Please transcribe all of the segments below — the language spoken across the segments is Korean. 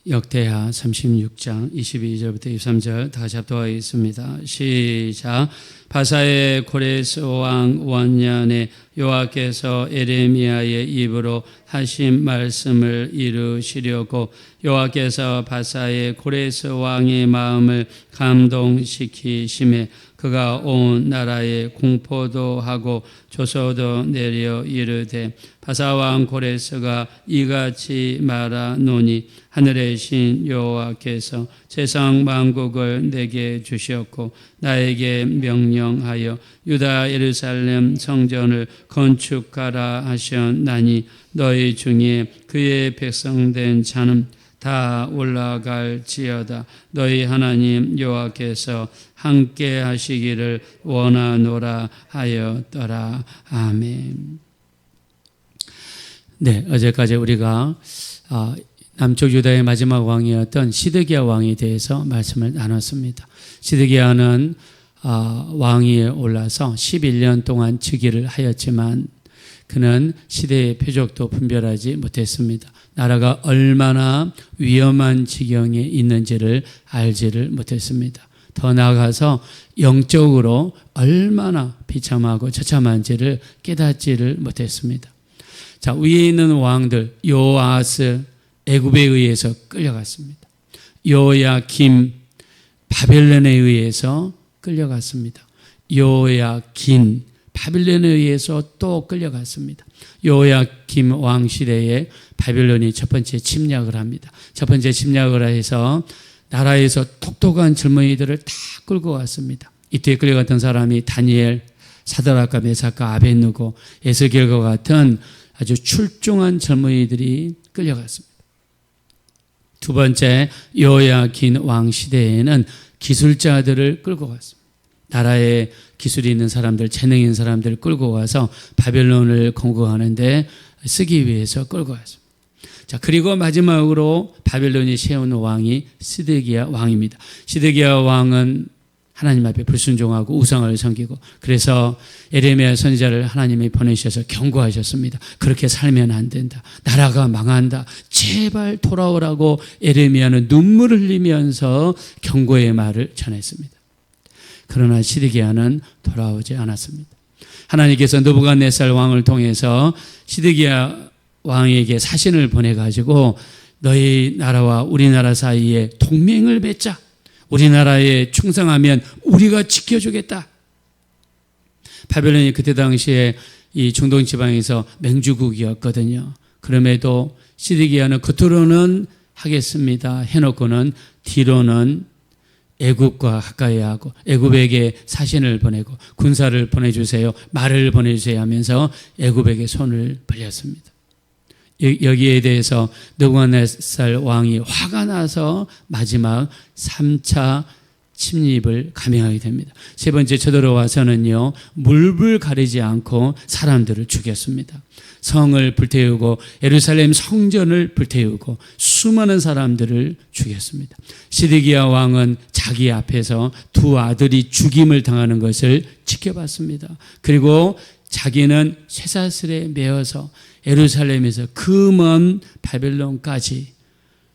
역대하 36장 22절부터 23절 다시 합독하겠습니다. 시작. 바사의 고레스 왕 원년에 여호와께서 에레미야의 입으로 하신 말씀을 이루시려고 여호와께서 바사의 고레스 왕의 마음을 감동시키심에 그가 온 나라에 공포도 하고 조소도 내려 이르되 바사왕 고레스가 이같이 말하노니 하늘의 신 여호와께서 세상 만국을 내게 주셨고 나에게 명령하여 유다 예루살렘 성전을 건축하라 하셨나니 너희 중에 그의 백성된 자는 다 올라갈지어다. 너희 하나님 여호와께서 함께 하시기를 원하노라 하였더라. 아멘. 네, 어제까지 우리가 남쪽 유다의 마지막 왕이었던 시드기야 왕에 대해서 말씀을 나눴습니다. 시드기야는 왕위에 올라서 11년 동안 즉위를 하였지만 그는 시대의 표적도 분별하지 못했습니다. 나라가 얼마나 위험한 지경에 있는지를 알지를 못했습니다. 더 나아가서 영적으로 얼마나 비참하고 처참한지를 깨닫지를 못했습니다. 자, 위에 있는 왕들 요아스 애굽에 의해서 끌려갔습니다. 요야김 바벨론에 의해서 끌려갔습니다. 요야긴 바벨론에 의해서 또 끌려갔습니다. 요야김 왕 시대에 바벨론이 첫 번째 침략을 합니다. 첫 번째 침략을 해서 나라에서 똑똑한 젊은이들을 다 끌고 갔습니다. 이때 끌려갔던 사람이 다니엘, 사드락과 메삭과 아벳느고, 에스겔과 같은 아주 출중한 젊은이들이 끌려갔습니다. 두 번째 요야긴 왕 시대에는 기술자들을 끌고 갔습니다. 나라에 기술이 있는 사람들, 재능 있는 사람들을 끌고 가서 바벨론을 건국하는데 쓰기 위해서 끌고 갔습니다. 자, 그리고 마지막으로 바벨론이 세운 왕이 시드기야 왕입니다. 시드기야 왕은 하나님 앞에 불순종하고 우상을 섬기고 그래서 에레미야 선지자를 하나님이 보내셔서 경고하셨습니다. 그렇게 살면 안 된다. 나라가 망한다. 제발 돌아오라고 에레미야는 눈물을 흘리면서 경고의 말을 전했습니다. 그러나 시드기야는 돌아오지 않았습니다. 하나님께서 느부갓네살 왕을 통해서 시드기야 왕에게 사신을 보내가지고 너희 나라와 우리나라 사이에 동맹을 맺자. 우리나라에 충성하면 우리가 지켜주겠다. 바벨론이 그때 당시에 이 중동 지방에서 맹주국이었거든요. 그럼에도 시드기야는 겉으로는 하겠습니다 해놓고는 뒤로는 애굽과 가까이 하고 애굽에게 사신을 보내고 군사를 보내주세요, 말을 보내주세요 하면서 애굽에게 손을 벌렸습니다. 여기에 대해서 느부갓네살 왕이 화가 나서 마지막 3차 침입을 감행하게 됩니다. 세 번째 쳐들어와서는요, 물불 가리지 않고 사람들을 죽였습니다. 성을 불태우고 예루살렘 성전을 불태우고 수많은 사람들을 죽였습니다. 시드기야 왕은 자기 앞에서 두 아들이 죽임을 당하는 것을 지켜봤습니다. 그리고 자기는 쇠사슬에 매어서 예루살렘에서 그 먼 바벨론까지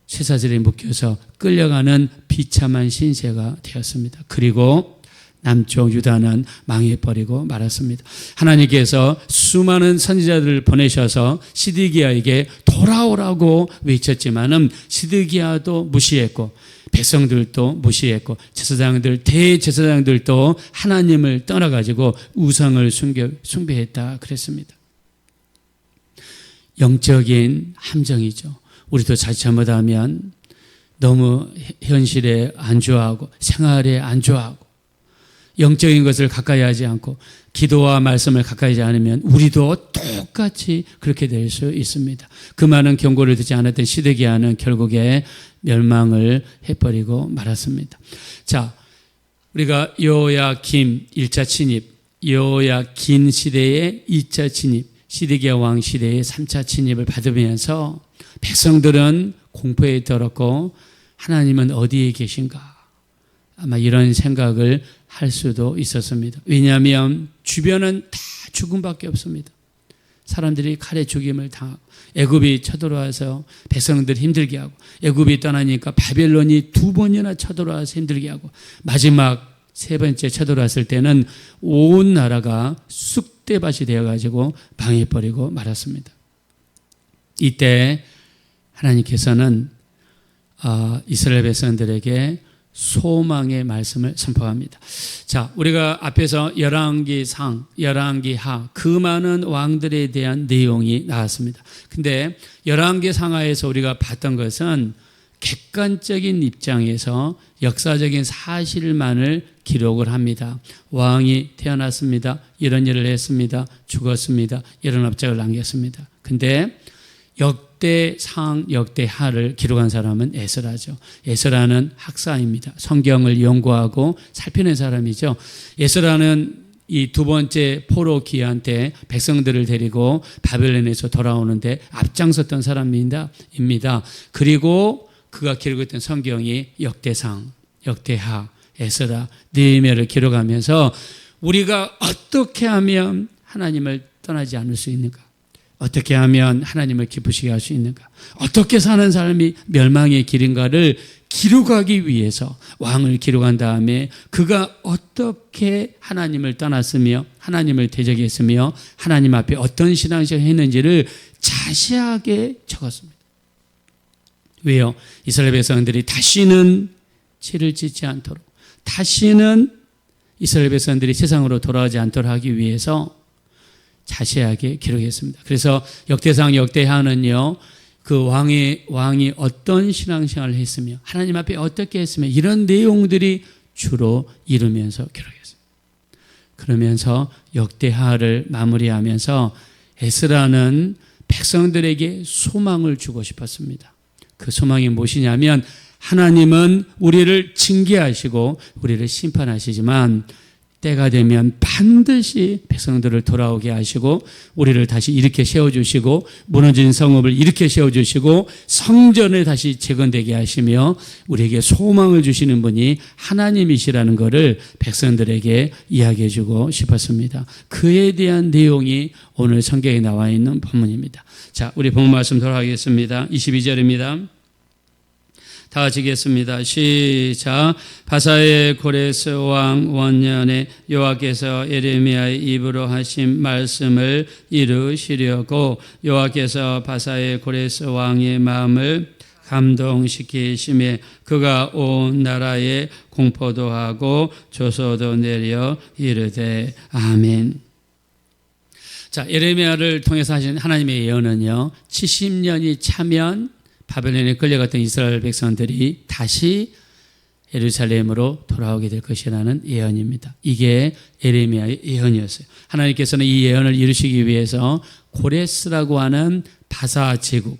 쇠사슬에 묶여서 끌려가는 비참한 신세가 되었습니다. 그리고 남쪽 유다는 망해버리고 말았습니다. 하나님께서 수많은 선지자들을 보내셔서 시드기야에게 돌아오라고 외쳤지만은 시드기야도 무시했고 백성들도 무시했고 제사장들, 대제사장들도 하나님을 떠나가지고 우상을 숭배했다 그랬습니다. 영적인 함정이죠. 우리도 자칫 잘못하면 너무 현실에 안주하고 생활에 안주하고 영적인 것을 가까이 하지 않고 기도와 말씀을 가까이 하지 않으면 우리도 똑같이 그렇게 될 수 있습니다. 그 많은 경고를 듣지 않았던 시드기야는 결국에 멸망을 해버리고 말았습니다. 자, 우리가 요야김 1차 침입, 요야긴 시대의 2차 침입, 시드기야 왕 시대의 3차 침입을 받으면서 백성들은 공포에 떨었고 하나님은 어디에 계신가? 아마 이런 생각을 할 수도 있었습니다. 왜냐하면 주변은 다 죽음밖에 없습니다. 사람들이 칼에 죽임을 당하고 애굽이 쳐들어와서 백성들 힘들게 하고 애굽이 떠나니까 바벨론이 2번이나 쳐들어와서 힘들게 하고 마지막 3번째 쳐들어왔을 때는 온 나라가 쑥대밭이 되어가지고 망해버리고 말았습니다. 이때 하나님께서는 이스라엘 백성들에게 소망의 말씀을 선포합니다. 자, 우리가 앞에서 열왕기상, 열왕기하 그 많은 왕들에 대한 내용이 나왔습니다. 근데 열왕기상하에서 우리가 봤던 것은 객관적인 입장에서 역사적인 사실만을 기록을 합니다. 왕이 태어났습니다. 이런 일을 했습니다. 죽었습니다. 이런 업적을 남겼습니다. 근데 역대상, 역대하를 기록한 사람은 에스라죠. 에스라는 학사입니다. 성경을 연구하고 살피는 사람이죠. 에스라는 이 2번째 포로 기한 때 백성들을 데리고 바벨론에서 돌아오는데 앞장섰던 사람입니다. 그리고 그가 기록했던 성경이 역대상, 역대하, 에스라, 느헤미야를 기록하면서 우리가 어떻게 하면 하나님을 떠나지 않을 수 있는가? 어떻게 하면 하나님을 기쁘시게 할 수 있는가? 어떻게 사는 삶이 멸망의 길인가를 기록하기 위해서 왕을 기록한 다음에 그가 어떻게 하나님을 떠났으며 하나님을 대적했으며 하나님 앞에 어떤 신앙생활을 했는지를 자세하게 적었습니다. 왜요? 이스라엘 백성들이 다시는 죄를 짓지 않도록, 다시는 이스라엘 백성들이 세상으로 돌아오지 않도록 하기 위해서 자세하게 기록했습니다. 그래서 역대상, 역대하는요, 그 왕이 어떤 신앙생활을 했으며 하나님 앞에 어떻게 했으며 이런 내용들이 주로 이루면서 기록했습니다. 그러면서 역대하를 마무리하면서 에스라는 백성들에게 소망을 주고 싶었습니다. 그 소망이 무엇이냐면 하나님은 우리를 징계하시고 우리를 심판하시지만 때가 되면 반드시 백성들을 돌아오게 하시고 우리를 다시 이렇게 세워주시고 무너진 성읍을 이렇게 세워주시고 성전을 다시 재건되게 하시며 우리에게 소망을 주시는 분이 하나님이시라는 것을 백성들에게 이야기해 주고 싶었습니다. 그에 대한 내용이 오늘 성경에 나와 있는 본문입니다. 자, 우리 본문 말씀 돌아가겠습니다. 22절입니다. 다 같이 읽겠습니다. 시작. 바사의 고레스 왕 원년에 여호와께서 예레미야의 입으로 하신 말씀을 이루시려고 여호와께서 바사의 고레스 왕의 마음을 감동시키심에 그가 온 나라에 공포도 하고 조소도 내려 이르되 아멘. 자, 예레미야를 통해서 하신 하나님의 예언은요, 70년이 차면 바벨론에 끌려갔던 이스라엘 백성들이 다시 예루살렘으로 돌아오게 될 것이라는 예언입니다. 이게 예레미야의 예언이었어요. 하나님께서는 이 예언을 이루시기 위해서 고레스라고 하는 바사 제국,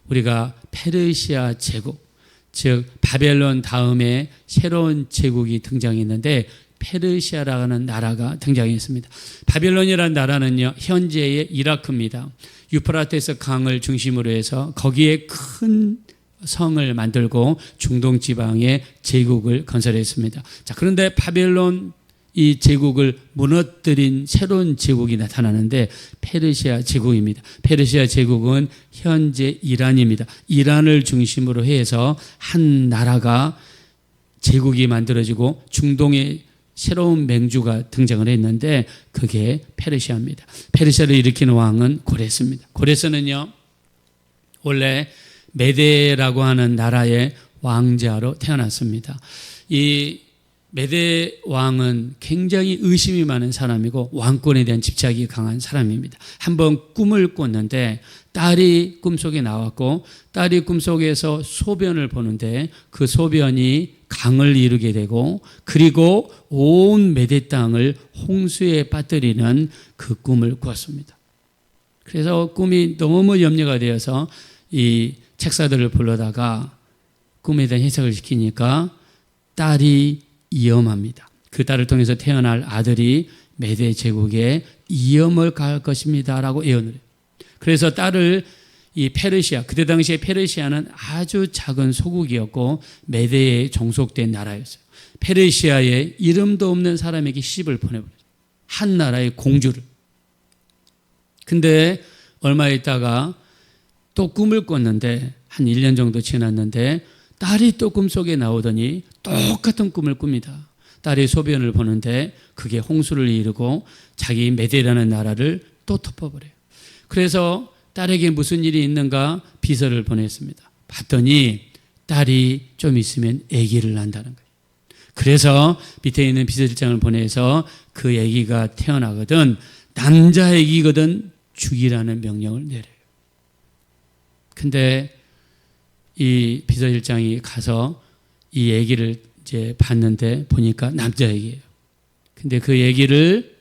우리가 페르시아 제국, 즉 바벨론 다음에 새로운 제국이 등장했는데 페르시아라는 나라가 등장했습니다. 바벨론이라는 나라는요, 현재의 이라크입니다. 유프라테스 강을 중심으로 해서 거기에 큰 성을 만들고 중동 지방에 제국을 건설했습니다. 자, 그런데 바벨론 이 제국을 무너뜨린 새로운 제국이 나타나는데 페르시아 제국입니다. 페르시아 제국은 현재 이란입니다. 이란을 중심으로 해서 한 나라가 제국이 만들어지고 중동에 새로운 맹주가 등장을 했는데 그게 페르시아입니다. 페르시아를 일으키는 왕은 고레스입니다. 고레스는요, 원래 메데라고 하는 나라의 왕자로 태어났습니다. 이 메데 왕은 굉장히 의심이 많은 사람이고 왕권에 대한 집착이 강한 사람입니다. 한번 꿈을 꿨는데 딸이 꿈속에 나왔고 딸이 꿈속에서 소변을 보는데 그 소변이 강을 이루게 되고 그리고 온 메데 땅을 홍수에 빠뜨리는 그 꿈을 꾸었습니다. 그래서 꿈이 너무 염려가 되어서 이 책사들을 불러다가 꿈에 대한 해석을 시키니까 딸이 이엄합니다. 그 딸을 통해서 태어날 아들이 메데 제국에 이엄을 가할 것입니다 라고 예언을 해요. 그래서 딸을 이 페르시아, 그때 당시에 페르시아는 아주 작은 소국이었고 메데에 종속된 나라였어요. 페르시아에 이름도 없는 사람에게 시집을 보내버렸어요. 한 나라의 공주를. 근데 얼마 있다가 또 꿈을 꿨는데 한 1년 정도 지났는데 딸이 또 꿈속에 나오더니 똑같은 꿈을 꿉니다. 딸이 소변을 보는데 그게 홍수를 이루고 자기 메대라는 나라를 또 덮어버려요. 그래서 딸에게 무슨 일이 있는가 비서를 보냈습니다. 봤더니 딸이 좀 있으면 아기를 낳는다는 거예요. 그래서 밑에 있는 비서실장을 보내서 그 아기가 태어나거든 남자 아기거든 죽이라는 명령을 내려요. 근데 이 비서실장이 가서 이 아기를 이제 봤는데 보니까 남자 아기예요. 근데 그 아기를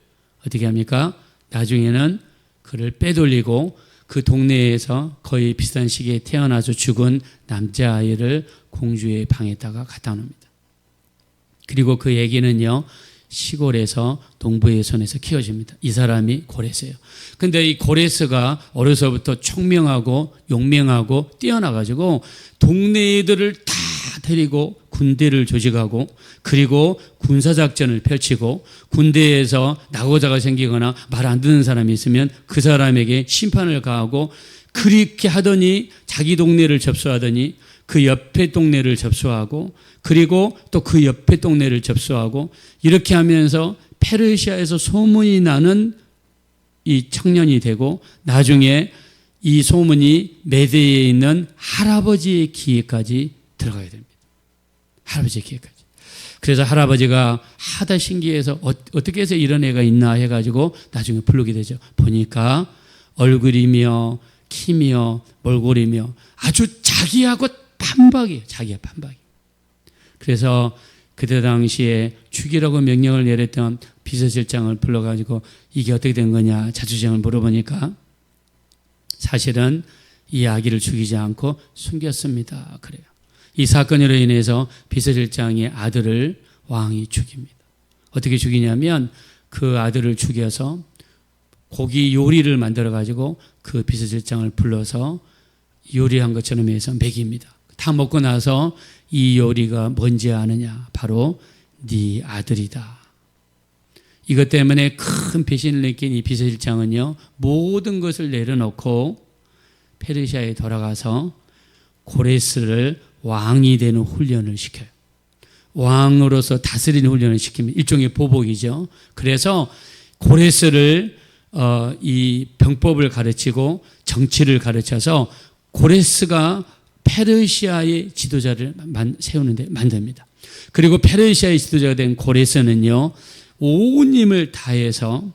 어떻게 합니까? 나중에는 그를 빼돌리고 그 동네에서 거의 비슷한 시기에 태어나서 죽은 남자아이를 공주의 방에다가 갖다 놉니다. 그리고 그 아기는요 시골에서 농부의 손에서 키워집니다. 이 사람이 고레스예요. 근데 이 고레스가 어려서부터 총명하고 용맹하고 뛰어나가지고 동네 애들을 다 데리고 군대를 조직하고 그리고 군사작전을 펼치고 군대에서 낙오자가 생기거나 말 안 듣는 사람이 있으면 그 사람에게 심판을 가하고 그렇게 하더니 자기 동네를 접수하더니 그 옆에 동네를 접수하고 그리고 또 그 옆에 동네를 접수하고 이렇게 하면서 페르시아에서 소문이 나는 이 청년이 되고 나중에 이 소문이 메대에 있는 할아버지의 귀에까지 들어가게 됩니다. 할아버지의 귀에까지. 그래서 할아버지가 하다 신기해서 어떻게 해서 이런 애가 있나 해가지고 나중에 부르게 되죠. 보니까 얼굴이며 키며 몰골이며 아주 자기하고 반박이에요. 자기가 반박이. 그래서 그때 당시에 죽이라고 명령을 내렸던 비서실장을 불러가지고 이게 어떻게 된 거냐 자주정을 물어보니까 사실은 이 아기를 죽이지 않고 숨겼습니다. 그래요. 이 사건으로 인해서 비서실장의 아들을 왕이 죽입니다. 어떻게 죽이냐면 그 아들을 죽여서 고기 요리를 만들어가지고 그 비서실장을 불러서 요리한 것처럼 해서 먹입니다. 다 먹고 나서 이 요리가 뭔지 아느냐? 바로 네 아들이다. 이것 때문에 큰 배신을 느낀 이 비서실장은요, 모든 것을 내려놓고 페르시아에 돌아가서 고레스를 왕이 되는 훈련을 시켜요. 왕으로서 다스리는 훈련을 시키면 일종의 보복이죠. 그래서 고레스를 이 병법을 가르치고 정치를 가르쳐서 고레스가 페르시아의 지도자를 세우는데 만듭니다. 그리고 페르시아의 지도자가 된 고레스는요, 온 힘을 다해서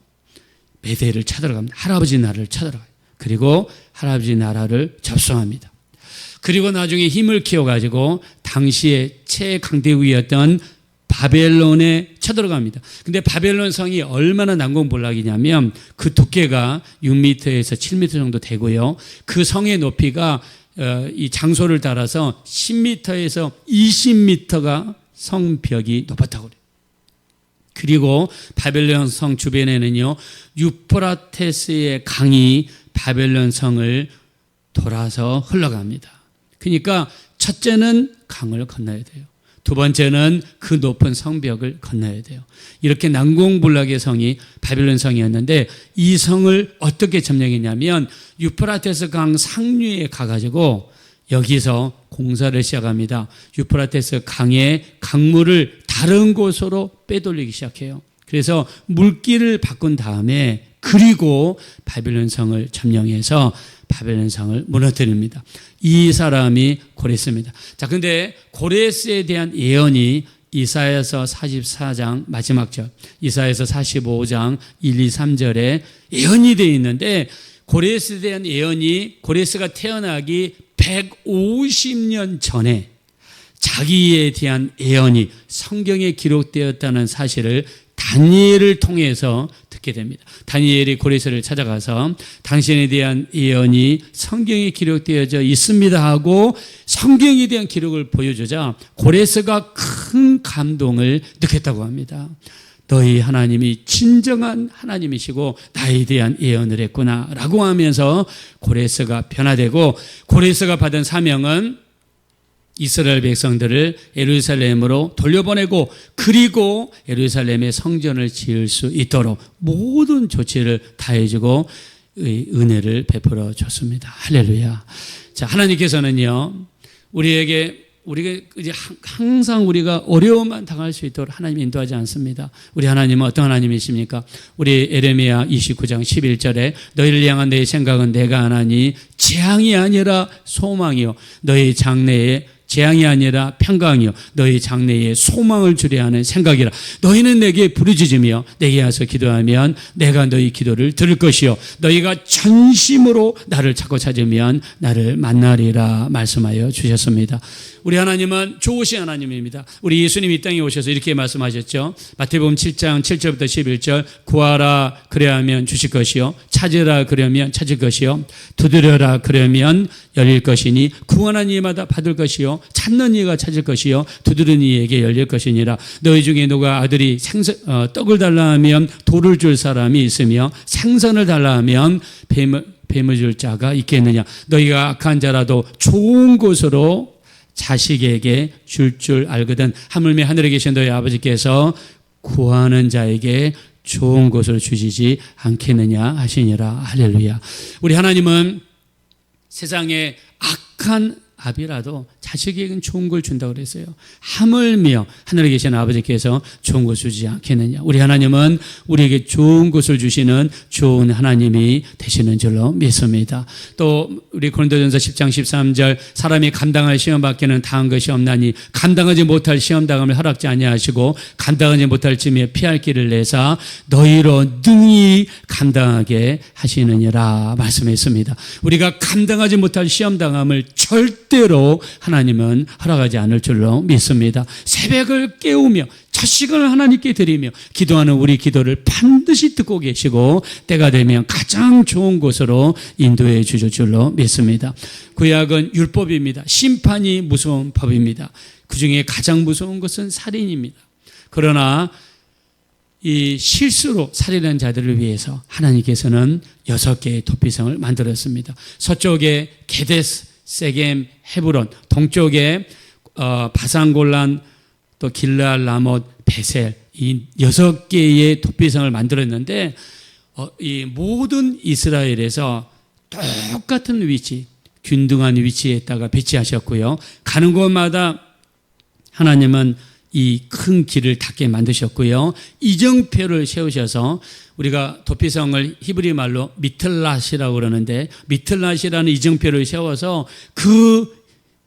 메대를 쳐들어갑니다. 할아버지 나라를 쳐들어가요. 그리고 할아버지 나라를 접수합니다. 그리고 나중에 힘을 키워가지고 당시에 최강대국이었던 바벨론에 쳐들어갑니다. 근데 바벨론 성이 얼마나 난공불락이냐면 그 두께가 6m에서 7m 정도 되고요. 그 성의 높이가 이 장소를 따라서 10m에서 20m가 성벽이 높았다고 그래요. 그리고 바벨론 성 주변에는요, 유프라테스의 강이 바벨론 성을 돌아서 흘러갑니다. 그러니까 첫째는 강을 건너야 돼요. 두 번째는 그 높은 성벽을 건너야 돼요. 이렇게 난공불락의 성이 바벨론 성이었는데 이 성을 어떻게 점령했냐면 유프라테스 강 상류에 가가지고 여기서 공사를 시작합니다. 유프라테스 강의 강물을 다른 곳으로 빼돌리기 시작해요. 그래서 물길을 바꾼 다음에 그리고 바벨론 성을 점령해서 바벨론 성을 무너뜨립니다. 이 사람이 고레스입니다. 자, 근데 고레스에 대한 예언이 이사야서 44장 마지막 절, 이사야서 45장 1, 2, 3절에 예언이 되어 있는데 고레스에 대한 예언이 고레스가 태어나기 150년 전에 자기에 대한 예언이 성경에 기록되었다는 사실을 다니엘을 통해서 듣게 됩니다. 다니엘이 고레스를 찾아가서 당신에 대한 예언이 성경에 기록되어져 있습니다 하고 성경에 대한 기록을 보여주자 고레스가 큰 감동을 느꼈다고 합니다. 너희 하나님이 진정한 하나님이시고 나에 대한 예언을 했구나 라고 하면서 고레스가 변화되고 고레스가 받은 사명은 이스라엘 백성들을 예루살렘으로 돌려보내고 그리고 예루살렘의 성전을 지을 수 있도록 모든 조치를 다 해주고 은혜를 베풀어 줬습니다. 할렐루야. 자, 하나님께서는요, 우리가 이제 항상 우리가 어려움만 당할 수 있도록 하나님 인도하지 않습니다. 우리 하나님은 어떤 하나님이십니까? 우리 에레미야 29장 11절에 너희를 향한 내 생각은 내가 하나니 재앙이 아니라 소망이요 너희 장래에 재앙이 아니라 평강이요 너희 장래에 소망을 주려 하는 생각이라. 너희는 내게 부르짖으며 내게 와서 기도하면 내가 너희 기도를 들을 것이요 너희가 전심으로 나를 찾고 찾으면 나를 만나리라 말씀하여 주셨습니다. 우리 하나님은 좋으신 하나님입니다. 우리 예수님이 이 땅에 오셔서 이렇게 말씀하셨죠. 마태복음 7장 7절부터 11절 구하라 그래야면 주실 것이요 찾으라 그러면 찾을 것이요 두드려라 그러면 열릴 것이니 구하는 이마다 받을 것이요 찾는 이가 찾을 것이요 두드리는 이에게 열릴 것이니라. 너희 중에 누가 아들이 떡을 달라 하면 돌을 줄 사람이 있으며 생선을 달라 하면 뱀을 줄 자가 있겠느냐. 너희가 악한 자라도 좋은 곳으로 자식에게 줄 알거든 하물며 하늘에 계신 너희 아버지께서 구하는 자에게 좋은 것을 주시지 않겠느냐 하시니라. 할렐루야. 우리 하나님은 세상에 악한 아비라도 자식에게는 좋은 걸 준다고 그랬어요. 하물며 하늘에 계신 아버지께서 좋은 것을 주지 않겠느냐. 우리 하나님은 우리에게 좋은 것을 주시는 좋은 하나님이 되시는 줄로 믿습니다. 또 우리 고린도전서 10장 13절 사람이 감당할 시험 밖에는 당한 것이 없나니 감당하지 못할 시험 당함을 허락지 아니하시고 감당하지 못할 쯤에 피할 길을 내사 너희로 능히 감당하게 하시느니라 말씀했습니다. 우리가 감당하지 못할 시험 당함을 절대로 하나님은 허락하지 않을 줄로 믿습니다. 새벽을 깨우며 첫 시간을 하나님께 드리며 기도하는 우리 기도를 반드시 듣고 계시고 때가 되면 가장 좋은 곳으로 인도해 주실 줄로 믿습니다. 구약은 율법입니다. 심판이 무서운 법입니다. 그중에 가장 무서운 것은 살인입니다. 그러나 이 실수로 살인한 자들을 위해서 하나님께서는 6개의 도피성을 만들었습니다. 서쪽에 게데스, 세겜, 헤브론, 동쪽에 바산골란, 또 길르앗, 라못, 베셀 이 6개의 도피성을 만들었는데 이 모든 이스라엘에서 똑같은 위치, 균등한 위치에다가 배치하셨고요. 가는 곳마다 하나님은 이 큰 길을 닿게 만드셨고요. 이정표를 세우셔서 우리가 도피성을 히브리 말로 미틀랏이라고 그러는데 미틀랏이라는 이정표를 세워서 그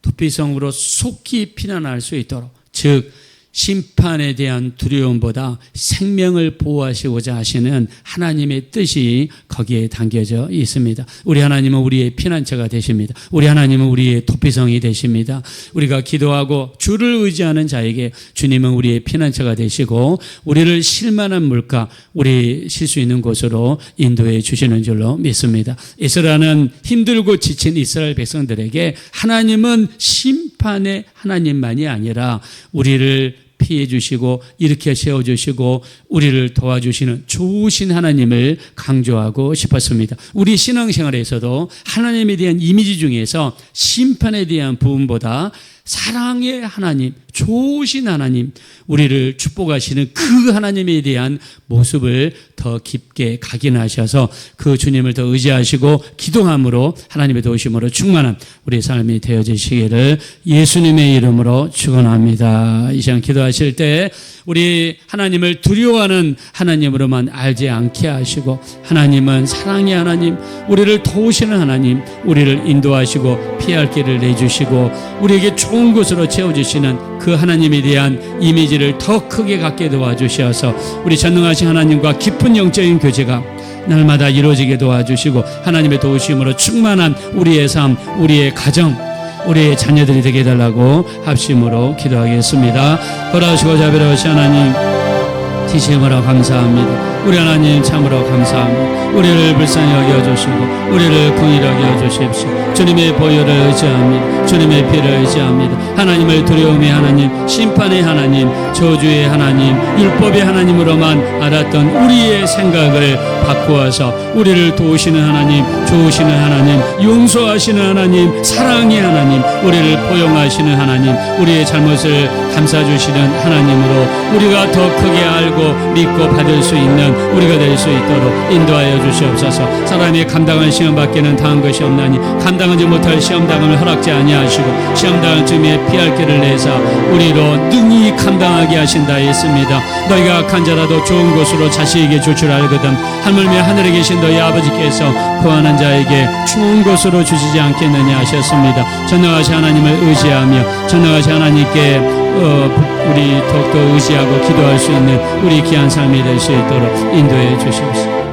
도피성으로 속히 피난할 수 있도록, 즉 심판에 대한 두려움보다 생명을 보호하시고자 하시는 하나님의 뜻이 거기에 담겨져 있습니다. 우리 하나님은 우리의 피난처가 되십니다. 우리 하나님은 우리의 도피성이 되십니다. 우리가 기도하고 주를 의지하는 자에게 주님은 우리의 피난처가 되시고 우리를 쉴만한 물가, 우리 쉴 수 있는 곳으로 인도해 주시는 줄로 믿습니다. 이스라엘은 힘들고 지친 이스라엘 백성들에게 하나님은 심판의 하나님만이 아니라 우리를 피해 주시고 일으켜 세워 주시고 우리를 도와주시는 좋으신 하나님을 강조하고 싶었습니다. 우리 신앙생활에서도 하나님에 대한 이미지 중에서 심판에 대한 부분보다 사랑의 하나님, 좋으신 하나님, 우리를 축복하시는 그 하나님에 대한 모습을 더 깊게 각인하셔서 그 주님을 더 의지하시고 기도함으로 하나님의 도우심으로 충만한 우리 삶이 되어지시기를 예수님의 이름으로 축원합니다. 이 시간 기도하실 때 우리 하나님을 두려워하는 하나님으로만 알지 않게 하시고 하나님은 사랑의 하나님, 우리를 도우시는 하나님, 우리를 인도하시고 피할 길을 내주시고 우리에게 좋은 곳으로 채워주시는 그 하나님에 대한 이미지를 더 크게 갖게 도와주셔서 우리 전능하신 하나님과 깊은 영적인 교제가 날마다 이루어지게 도와주시고 하나님의 도우심으로 충만한 우리의 삶, 우리의 가정, 우리의 자녀들이 되게 해달라고 합심으로 기도하겠습니다. 걸어오시고 자비로우신 하나님, 지심으로 감사합니다. 우리 하나님 참으로 감사합니다. 우리를 불쌍히 여겨주시고 우리를 긍휼하게 여주십시오. 주님의 보혈을 의지합니다. 주님의 피를 의지합니다. 하나님을 두려움의 하나님, 심판의 하나님, 저주의 하나님, 율법의 하나님으로만 알았던 우리의 생각을 바꾸어서 우리를 도우시는 하나님, 좋으시는 하나님, 용서하시는 하나님, 사랑의 하나님, 우리를 포용하시는 하나님, 우리의 잘못을 감싸주시는 하나님으로 우리가 더 크게 알고 믿고 받을 수 있는 우리가 될 수 있도록 인도하여 주시옵소서. 사람이 감당할 시험 밖에는 당한 것이 없나니 감당하지 못할 시험 당함을 허락지 아니하시고 시험 당할 즈음에 피할 길을 내사 우리로 능히 감당하게 하신다 했습니다. 너희가 악한 자라도 좋은 곳으로 자식에게 줄 줄 알거든 하물며 하늘에 계신 너희 아버지께서 구하는 자에게 좋은 곳으로 주시지 않겠느냐 하셨습니다. 전능하신 하나님을 의지하며 전능하신 하나님께 우리 더욱더 의지하고 기도할 수 있는 우리 귀한 삶이 될 수 있도록 인도해 주시옵소서.